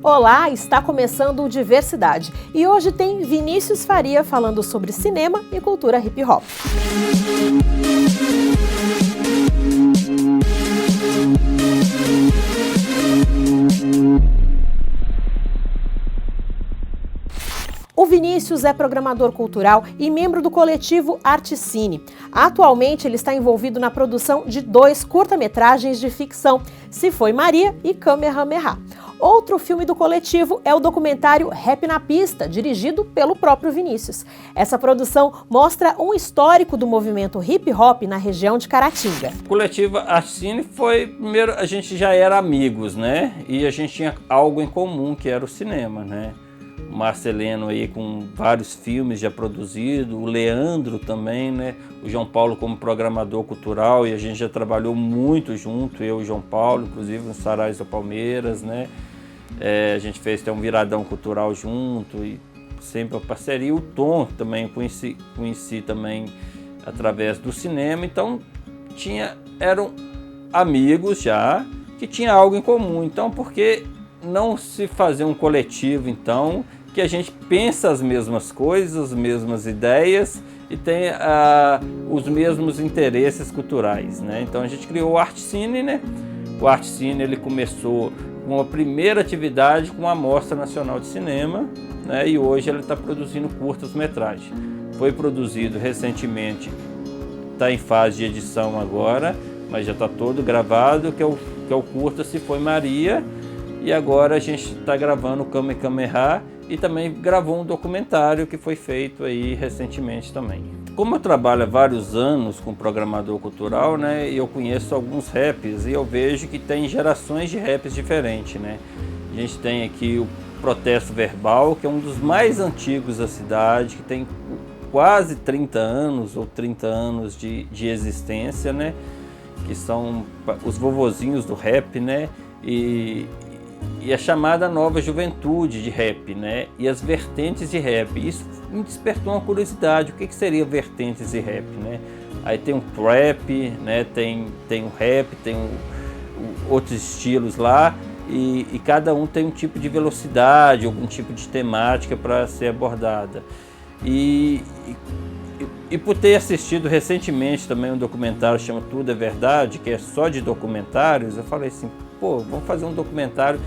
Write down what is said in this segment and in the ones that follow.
Olá, está começando o Diversidade e hoje tem Vinícius Faria falando sobre cinema e cultura hip hop. O Vinícius é programador cultural e membro do coletivo Artcine. Atualmente, ele está envolvido na produção de 2 curta-metragens de ficção, Se Foi Maria e Kamehameha. Outro filme do coletivo é o documentário Rap na Pista, dirigido pelo próprio Vinícius. Essa produção mostra um histórico do movimento hip hop na região de Caratinga. O coletivo Artcine foi, primeiro, a gente já era amigos, né? E a gente tinha algo em comum, que era o cinema, né? O Marceleno aí com vários filmes já produzidos, o Leandro também, né? O João Paulo como programador cultural, e a gente já trabalhou muito junto, eu e o João Paulo, inclusive nos Sarais da Palmeiras, né? A gente fez até um viradão cultural junto e sempre a parceria. O Tom também conheci também através do cinema, então eram amigos já, que tinha algo em comum. Então, por que não se fazer um coletivo, então, que a gente pensa as mesmas coisas, as mesmas ideias e tem os mesmos interesses culturais, né? Então a gente criou o Artcine, né? O Artcine, ele começou com a primeira atividade com a Mostra Nacional de Cinema, né? E hoje ele está produzindo curtas-metragens. Foi produzido recentemente, está em fase de edição agora, mas já está todo gravado, que é o curta Se Foi Maria. E agora a gente está gravando o Kamehameha e também gravou um documentário que foi feito aí recentemente também. Como eu trabalho há vários anos com programador cultural, né, e eu conheço alguns raps e eu vejo que tem gerações de raps diferentes, né? A gente tem aqui o Protesto Verbal, que é um dos mais antigos da cidade, que tem quase 30 anos ou 30 anos de existência, né? Que são os vovozinhos do rap, né? E a chamada nova juventude de rap, né? E as vertentes de rap. Isso me despertou uma curiosidade. O que seria vertentes de rap, né? Aí tem um trap, né? Tem o rap, tem outros estilos lá. E cada um tem um tipo de velocidade, algum tipo de temática para ser abordada. E por ter assistido recentemente também um documentário que chama Tudo é Verdade, que é só de documentários, eu falei assim, pô, vamos fazer um documentário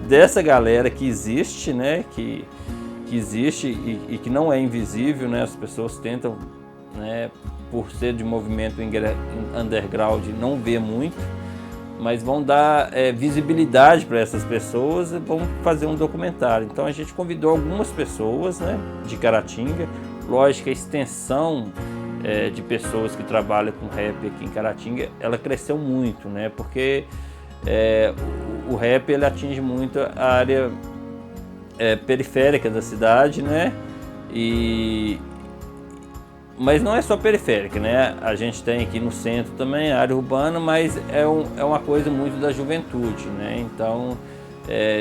dessa galera que existe, né, que existe e que não é invisível, né, as pessoas tentam, né, por ser de movimento underground, não vê muito, mas vão dar visibilidade para essas pessoas e vão fazer um documentário. Então a gente convidou algumas pessoas, né, de Caratinga. Lógico que a extensão de pessoas que trabalham com rap aqui em Caratinga, ela cresceu muito, né, porque o rap ele atinge muito a área periférica da cidade, né? Mas não é só periférica, né? A gente tem aqui no centro também a área urbana, mas é uma coisa muito da juventude, né? Então,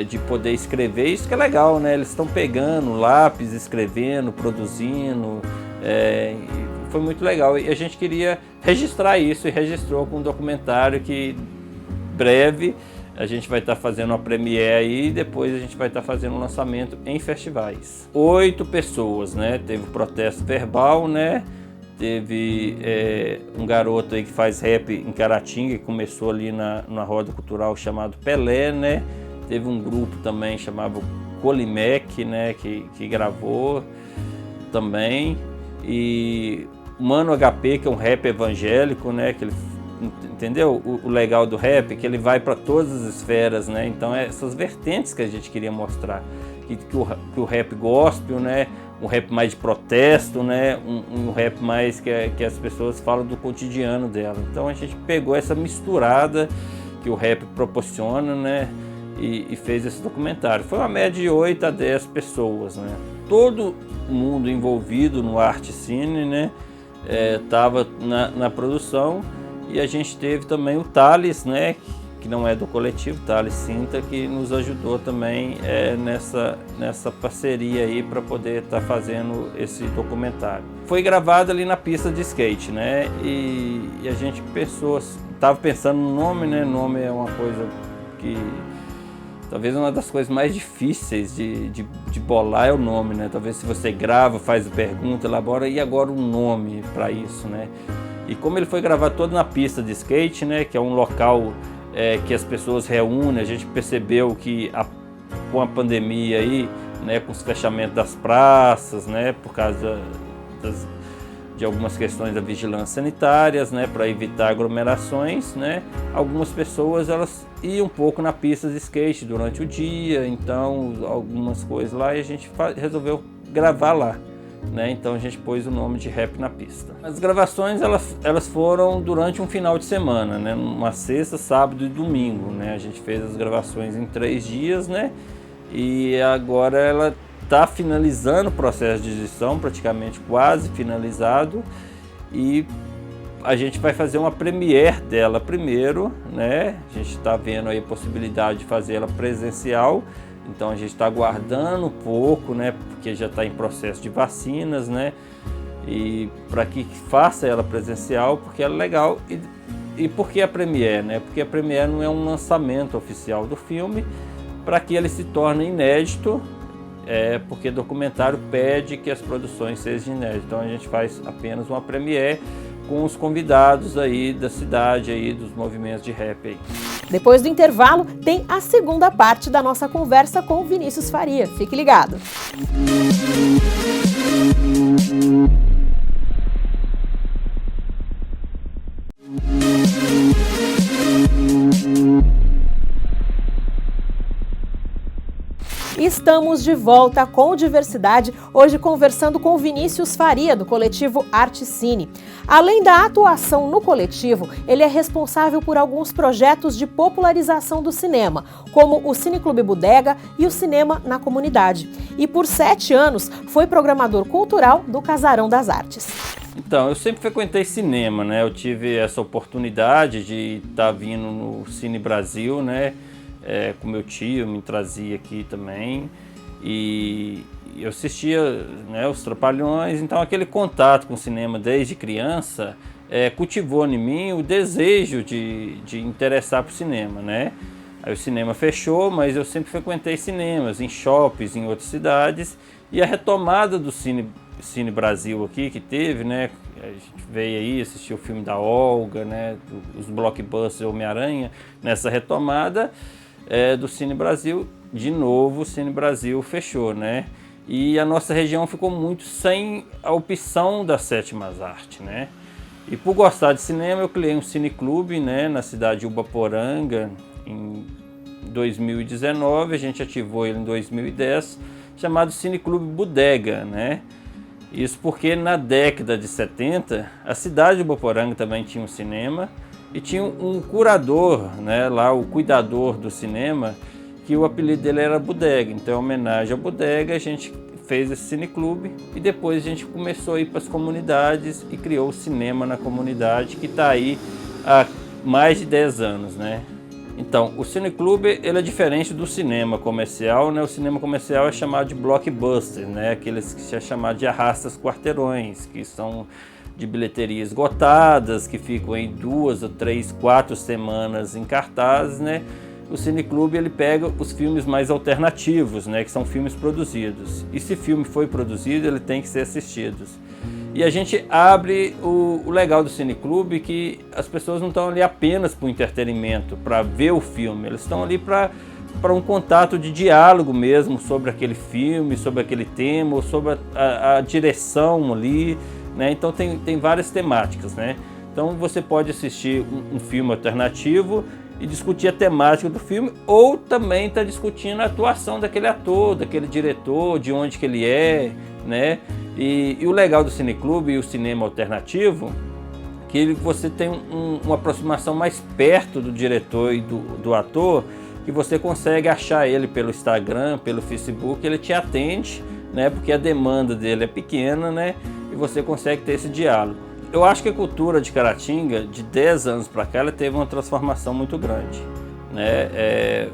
de poder escrever, isso que é legal, né? Eles estão pegando lápis, escrevendo, produzindo, foi muito legal. E a gente queria registrar isso e registrou com um documentário que breve a gente vai estar fazendo uma premiere aí e depois a gente vai estar fazendo um lançamento em festivais. 8 pessoas, né? Teve o Protesto Verbal, né? Teve um garoto aí que faz rap em Caratinga, que começou ali na roda cultural chamado Pelé, né? Teve um grupo também chamado Colimec, né? Que gravou também. E o Mano HP, que é um rap evangélico, né? Que ele, entendeu? O legal do rap é que ele vai para todas as esferas, né? Então essas vertentes que a gente queria mostrar, que o rap gospel, né? Um rap mais de protesto, né? Um rap mais que as pessoas falam do cotidiano dela. Então a gente pegou essa misturada que o rap proporciona, né? E fez esse documentário. Foi uma média de 8 a 10 pessoas, né? Todo mundo envolvido no Artcine, né? Estava na produção. E a gente teve também o Thales, né, que não é do coletivo, Thales Sinta, que nos ajudou também nessa parceria aí para poder estar fazendo esse documentário. Foi gravado ali na pista de skate, né, e a gente estava pensando no nome, né, nome é uma coisa talvez uma das coisas mais difíceis de bolar é o nome, né? Talvez se você grava, faz a pergunta, elabora, e agora um nome para isso, né? E como ele foi gravado todo na pista de skate, né? Que é um local que as pessoas reúnem, a gente percebeu que com a pandemia aí, né? Com os fechamentos das praças, né? Por causa de algumas questões da vigilância sanitárias, né, para evitar aglomerações, né, algumas pessoas elas iam um pouco na pista de skate durante o dia, então algumas coisas lá e a gente resolveu gravar lá, né, então a gente pôs o nome de Rap na Pista. As gravações elas foram durante um final de semana, né, uma sexta, sábado e domingo, né, a gente fez as gravações em 3 dias, né, e agora ela está finalizando o processo de edição, praticamente quase finalizado, e a gente vai fazer uma premiere dela primeiro, né? A gente está vendo aí a possibilidade de fazer ela presencial, então a gente está aguardando um pouco, né? Porque já está em processo de vacinas, né? E para que faça ela presencial, porque ela é legal. E por que a premiere, né? Porque a premiere não é um lançamento oficial do filme, para que ele se torne inédito. Porque documentário pede que as produções sejam inéditas, então a gente faz apenas uma premiere com os convidados aí da cidade, aí, dos movimentos de rap aí. Depois do intervalo, tem a segunda parte da nossa conversa com o Vinícius Faria. Fique ligado! Estamos de volta com Diversidade, hoje conversando com o Vinícius Faria, do coletivo Artcine. Além da atuação no coletivo, ele é responsável por alguns projetos de popularização do cinema, como o Cineclube Bodega e o Cinema na Comunidade. E por 7 anos foi programador cultural do Casarão das Artes. Então, eu sempre frequentei cinema, né? Eu tive essa oportunidade de estar vindo no Cine Brasil, né? Com meu tio, me trazia aqui também, e eu assistia, né, os Trapalhões, então aquele contato com o cinema desde criança cultivou em mim o desejo de interessar por cinema, né? Aí o cinema fechou, mas eu sempre frequentei cinemas, em shoppings, em outras cidades, e a retomada do Cine Brasil aqui que teve, né? A gente veio aí assistir o filme da Olga, né? Os blockbusters Homem-Aranha, nessa retomada do Cine Brasil, de novo o Cine Brasil fechou, né? E a nossa região ficou muito sem a opção das sétimas artes, né? E por gostar de cinema, eu criei um cineclube, né, na cidade de Ubaporanga em 2019, a gente ativou ele em 2010, chamado Cineclube Bodega, né? Isso porque na década de 70, a cidade de Ubaporanga também tinha um cinema, e tinha um curador, né, lá o cuidador do cinema, que o apelido dele era Bodega. Então, em homenagem à Bodega, a gente fez esse cineclube e depois a gente começou a ir para as comunidades e criou o Cinema na Comunidade, que está aí há mais de 10 anos, né? Então, o cineclube ele é diferente do cinema comercial, né? O cinema comercial é chamado de blockbuster, né? Aqueles que é chamado de arrastas quarteirões, que são de bilheteria esgotadas, que ficam em 2 ou 3, 4 semanas em cartaz, né? O cineclube ele pega os filmes mais alternativos, né? Que são filmes produzidos. E se filme foi produzido, ele tem que ser assistido. E a gente abre o legal do cineclube, que as pessoas não estão ali apenas para o entretenimento, para ver o filme, eles estão ali para um contato de diálogo mesmo sobre aquele filme, sobre aquele tema, ou sobre a direção ali, né? Então tem várias temáticas, né? Então você pode assistir um filme alternativo e discutir a temática do filme, ou também está discutindo a atuação daquele ator, daquele diretor, de onde que ele é, né? E o legal do cineclube e o cinema alternativo, que você tem uma aproximação mais perto do diretor e do ator, que você consegue achar ele pelo Instagram, pelo Facebook, ele te atende, né? Porque a demanda dele é pequena, né? E você consegue ter esse diálogo. Eu acho que a cultura de Caratinga, de 10 anos para cá, ela teve uma transformação muito grande, né?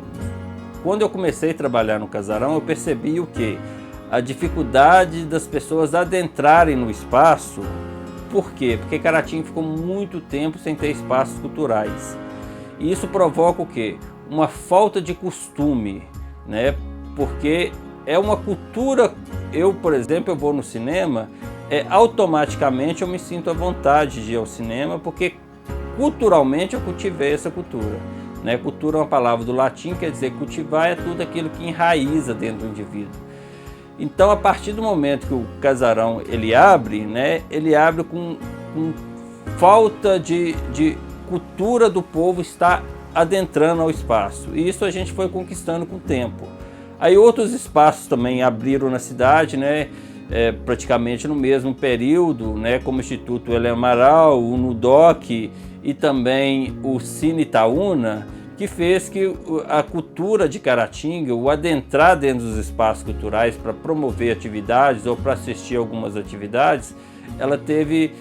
Quando eu comecei a trabalhar no Casarão, eu percebi o quê? A dificuldade das pessoas adentrarem no espaço. Por quê? Porque Caratinga ficou muito tempo sem ter espaços culturais. E isso provoca o quê? uma falta de costume, né? Porque é uma cultura. Eu, por exemplo, eu vou no cinema, automaticamente eu me sinto à vontade de ir ao cinema, porque culturalmente eu cultivei essa cultura, né? Cultura é uma palavra do latim, quer dizer cultivar é tudo aquilo que enraiza dentro do indivíduo. Então, a partir do momento que o casarão ele abre, né? Ele abre com falta de cultura do povo estar adentrando ao espaço. E isso a gente foi conquistando com o tempo. Aí outros espaços também abriram na cidade, né? Praticamente no mesmo período, né? Como o Instituto Helena Amaral, o NUDOC e também o Cine Itaúna, que fez que a cultura de Caratinga, o adentrar dentro dos espaços culturais para promover atividades ou para assistir algumas atividades, ela teve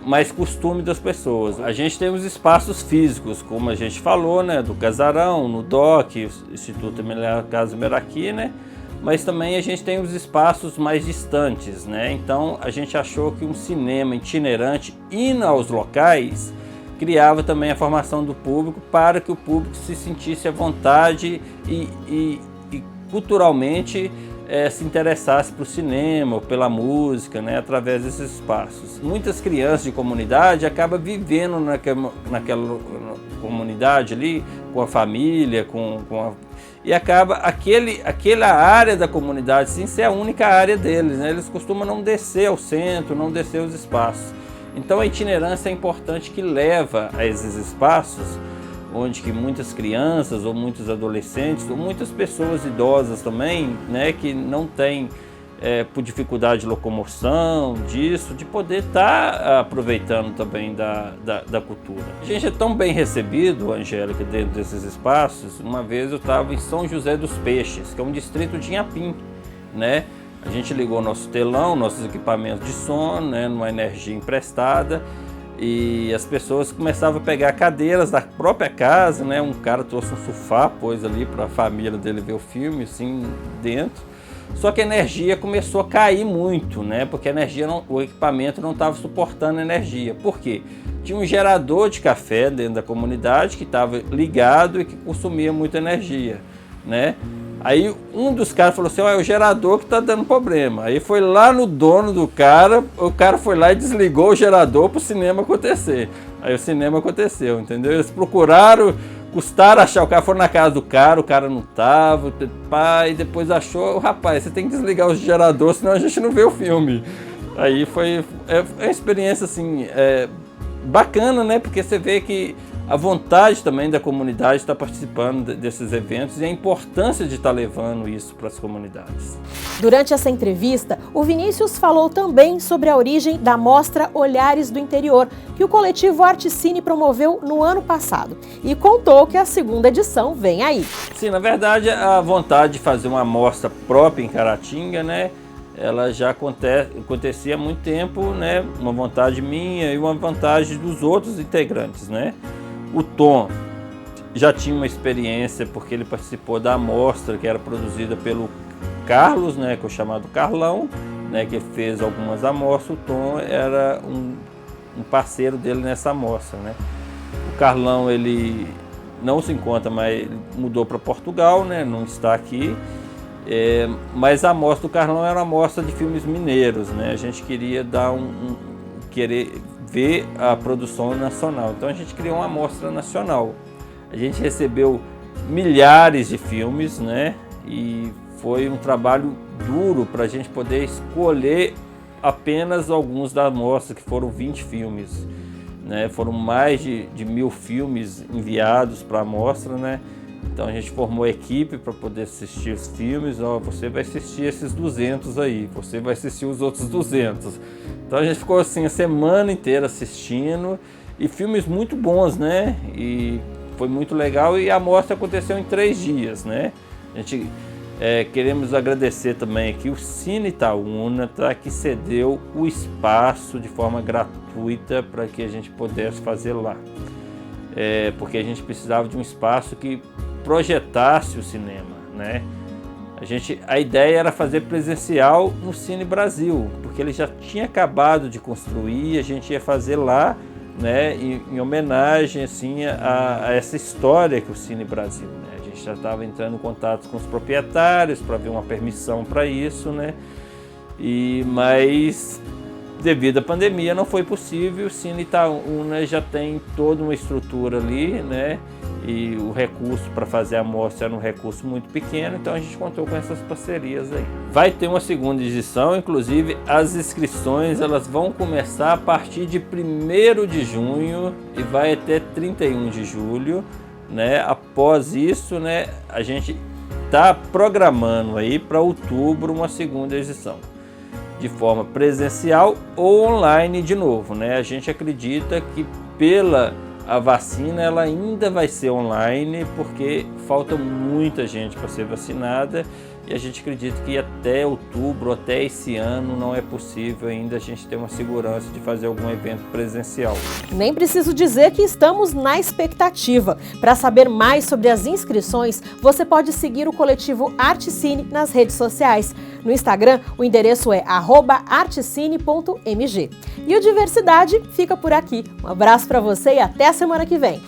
mais costume das pessoas. A gente tem os espaços físicos, como a gente falou, né, do Casarão, no DOC, Instituto Casa Meraki, né, mas também a gente tem os espaços mais distantes, né. Então a gente achou que um cinema itinerante indo aos locais criava também a formação do público para que o público se sentisse à vontade e culturalmente se interessasse por cinema ou pela música, né, através desses espaços. Muitas crianças de comunidade acabam vivendo naquela comunidade ali, com a família, e acaba aquela área da comunidade sim, ser a única área deles, né? Eles costumam não descer ao centro, não descer aos espaços. Então a itinerância é importante, que leva a esses espaços onde que muitas crianças ou muitos adolescentes ou muitas pessoas idosas também, né, que não têm por dificuldade de locomoção, de poder estar aproveitando também da cultura. A gente é tão bem recebido, Angélica, dentro desses espaços. Uma vez eu estava em São José dos Peixes, que é um distrito de Inhapim, né? A gente ligou nosso telão, nossos equipamentos de som, né, numa energia emprestada, e as pessoas começavam a pegar cadeiras da própria casa, né? Um cara trouxe um sofá, pôs ali para a família dele ver o filme, assim, dentro. Só que a energia começou a cair muito, né? Porque o equipamento não estava suportando a energia. Por quê? Tinha um gerador de café dentro da comunidade que estava ligado e que consumia muita energia, né? Aí um dos caras falou assim, é o gerador que está dando problema. Aí foi lá no dono do cara, o cara foi lá e desligou o gerador para o cinema acontecer. Aí o cinema aconteceu, entendeu? Eles procuraram, custaram achar, o cara foi na casa do cara, o cara não estava, e depois achou, rapaz, você tem que desligar o gerador, senão a gente não vê o filme. Aí foi uma experiência assim, bacana, né? Porque você vê que a vontade também da comunidade estar participando desses eventos e a importância de estar levando isso para as comunidades. Durante essa entrevista, o Vinícius falou também sobre a origem da mostra Olhares do Interior, que o coletivo Articine promoveu no ano passado, e contou que a segunda edição vem aí. Sim, na verdade, a vontade de fazer uma mostra própria em Caratinga, né, ela já acontecia há muito tempo, né, uma vontade minha e uma vontade dos outros integrantes, né. O Tom já tinha uma experiência porque ele participou da amostra que era produzida pelo Carlos, né, que é o chamado Carlão, né, que fez algumas amostras. O Tom era um parceiro dele nessa amostra, né. O Carlão, ele não se encontra, mas mudou para Portugal, né, não está aqui. Mas a amostra do Carlão era uma amostra de filmes mineiros, né. A gente queria dar querer ver a produção nacional. Então a gente criou uma amostra nacional. A gente recebeu milhares de filmes, né? E foi um trabalho duro para a gente poder escolher apenas alguns da amostra, que foram 20 filmes, né? Foram mais de 1000 filmes enviados para a amostra, né? Então a gente formou equipe para poder assistir os filmes. Você vai assistir esses 200 aí, você vai assistir os outros 200. Então a gente ficou assim a semana inteira assistindo, e filmes muito bons, né? E foi muito legal, e a mostra aconteceu em 3 dias, né? A gente queremos agradecer também aqui o Cine Itaúna, tá? Que cedeu o espaço de forma gratuita para que a gente pudesse fazer lá. Porque a gente precisava de um espaço que projetasse o cinema, né? A ideia era fazer presencial no Cine Brasil, porque ele já tinha acabado de construir, a gente ia fazer lá, né, em homenagem assim, a essa história que o Cine Brasil, né? A gente já estava entrando em contato com os proprietários para ver uma permissão para isso, né? Mas devido à pandemia não foi possível. O Cine Itaúna já tem toda uma estrutura ali, né? E o recurso para fazer a mostra era um recurso muito pequeno, então a gente contou com essas parcerias aí. Vai ter uma segunda edição, inclusive as inscrições elas vão começar a partir de 1º de junho e vai até 31 de julho, né? Após isso, né, a gente está programando aí para outubro uma segunda edição, de forma presencial ou online de novo, né? A gente acredita que a vacina ela ainda vai ser online, porque falta muita gente para ser vacinada e a gente acredita que até outubro, até esse ano, não é possível ainda a gente ter uma segurança de fazer algum evento presencial. Nem preciso dizer que estamos na expectativa. Para saber mais sobre as inscrições, você pode seguir o coletivo Artcine nas redes sociais. No Instagram, o endereço é @artcine.mg. E o Diversidade fica por aqui. Um abraço para você e até a semana que vem.